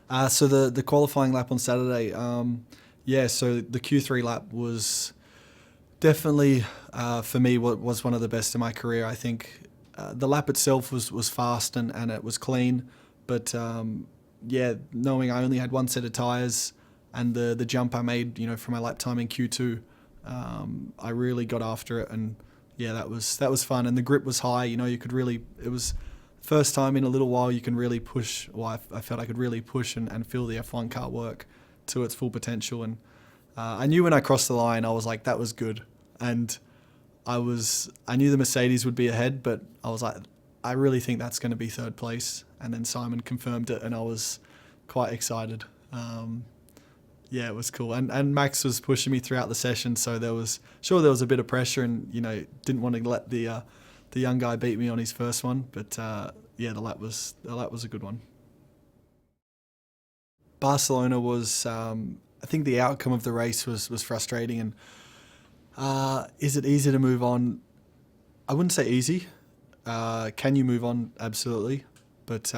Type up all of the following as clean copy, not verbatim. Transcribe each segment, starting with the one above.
So the qualifying lap on Saturday, yeah. So the Q3 lap was definitely for me what was one of the best in my career. I think the lap itself was fast and it was clean, but yeah, knowing I only had one set of tires and the jump I made, for my lap time in Q2, I really got after it, and yeah, that was fun. And the grip was high. You could really, it was first time in a little while you can really push. Well, I felt I could really push and feel the F1 car work to its full potential. And I knew when I crossed the line, I was like, that was good. And I knew the Mercedes would be ahead, but I was like, I really think that's going to be third place. And then Simon confirmed it, and I was quite excited. Yeah, it was cool. And Max was pushing me throughout the session, so there was a bit of pressure, and didn't want to let the young guy beat me on his first one. But yeah, the lap was a good one. Barcelona was, I think the outcome of the race was frustrating. And is it easy to move on? I wouldn't say easy. Can you move on? Absolutely. But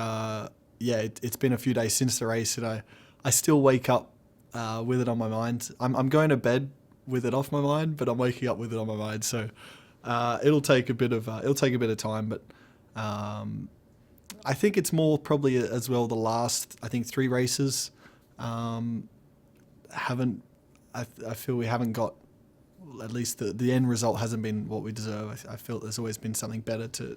yeah, it's been a few days since the race, and I still wake up with it on my mind. I'm going to bed with it off my mind, but I'm waking up with it on my mind. So it'll take a bit of time. But I think it's more probably as well the last, I think, 3 races haven't. I feel we haven't got, at least the end result hasn't been what we deserve. I feel there's always been something better to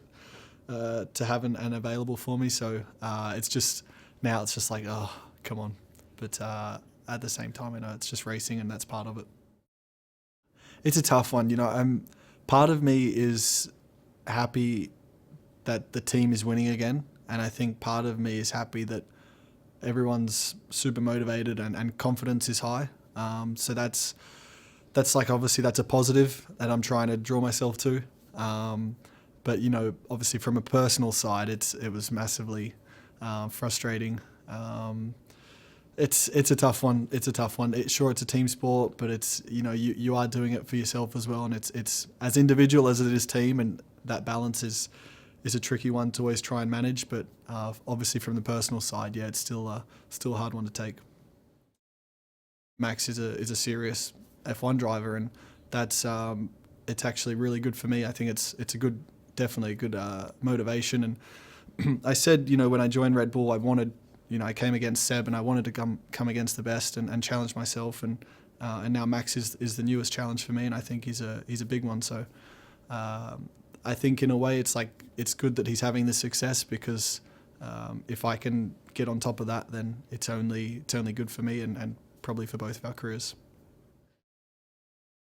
have and available for me. So it's just like, oh, come on. But at the same time, I know it's just racing, and that's part of it. It's a tough one. Part of me is happy that the team is winning again, and I think part of me is happy that everyone's super motivated and confidence is high. So that's like, obviously that's a positive that I'm trying to draw myself to. But obviously from a personal side, it was massively frustrating. It's a tough one. It's a team sport, but it's you are doing it for yourself as well, and it's as individual as it is team, and that balance is a tricky one to always try and manage. But obviously from the personal side, yeah, it's still a hard one to take. Max is a serious F1 driver, and that's it's actually really good for me. I think it's definitely a good motivation. And I said, when I joined Red Bull, I wanted, I came against Seb, and I wanted to come against the best and challenge myself. And now Max is the newest challenge for me, and I think he's a big one. So I think in a way it's good that he's having this success, because if I can get on top of that, then it's only good for me and probably for both of our careers.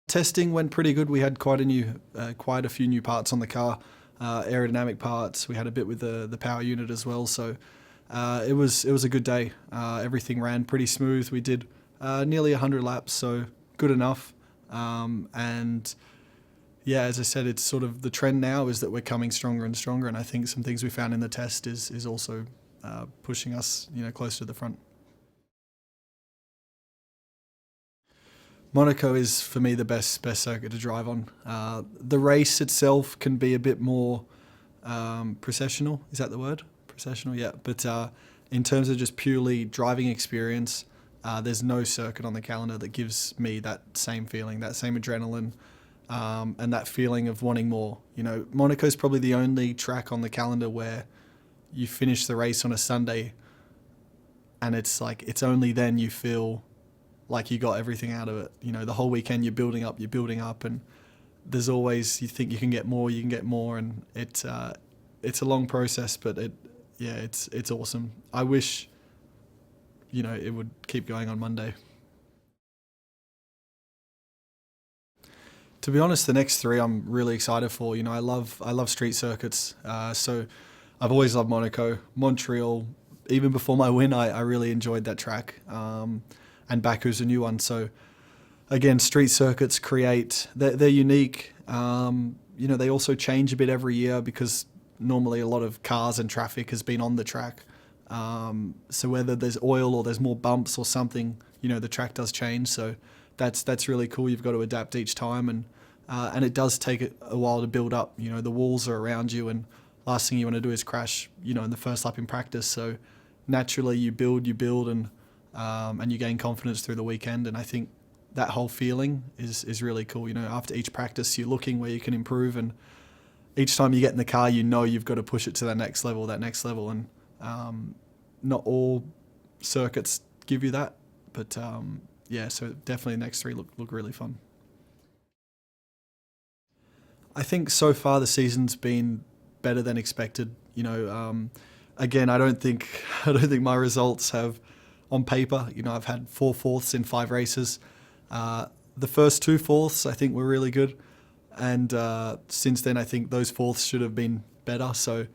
Testing went pretty good. We had quite a few new parts on the car, aerodynamic parts. We had a bit with the power unit as well. So it was a good day. Everything ran pretty smooth. We did nearly 100 laps, so good enough. And yeah, as I said, it's sort of the trend now is that we're coming stronger and stronger. And I think some things we found in the test is also pushing us, closer to the front. Monaco is, for me, the best circuit to drive on. The race itself can be a bit more processional. Is that the word? Processional, yeah. But in terms of just purely driving experience, there's no circuit on the calendar that gives me that same feeling, that same adrenaline, and that feeling of wanting more. Monaco's probably the only track on the calendar where you finish the race on a Sunday, and it's like it's only then you feel like you got everything out of it. The whole weekend you're building up, and there's always, you think you can get more, and it's a long process, but it's awesome. I wish, it would keep going on Monday. To be honest, the next 3 I'm really excited for. I love street circuits. So I've always loved Monaco, Montreal. Even before my win, I really enjoyed that track. And Baku's a new one. So again, street circuits they're unique. They also change a bit every year, because normally a lot of cars and traffic has been on the track. So whether there's oil or there's more bumps or something, the track does change. So that's really cool. You've got to adapt each time, and it does take a while to build up. The walls are around you, and last thing you want to do is crash, in the first lap in practice. So naturally you build, and you gain confidence through the weekend. And I think that whole feeling is really cool. You know, after each practice, you're looking where you can improve, and each time you get in the car, you know you've got to push it to that next level. And not all circuits give you that, but yeah, so definitely the next three look really fun. I think so far the season's been better than expected. You know, again, I don't think my results have, on paper. You know, I've had 4 fourths in 5 races. The first 2 fourths I think were really good, and since then I think those fourths should have been better. So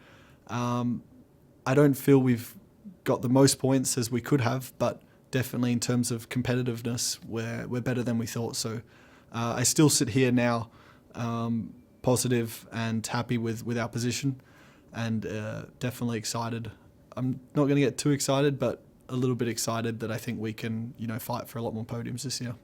I don't feel we've got the most points as we could have, but definitely in terms of competitiveness, we're better than we thought. So I still sit here now, positive and happy with our position, and definitely excited. I'm not going to get too excited, but a little bit excited that I think we can, you know, fight for a lot more podiums this year.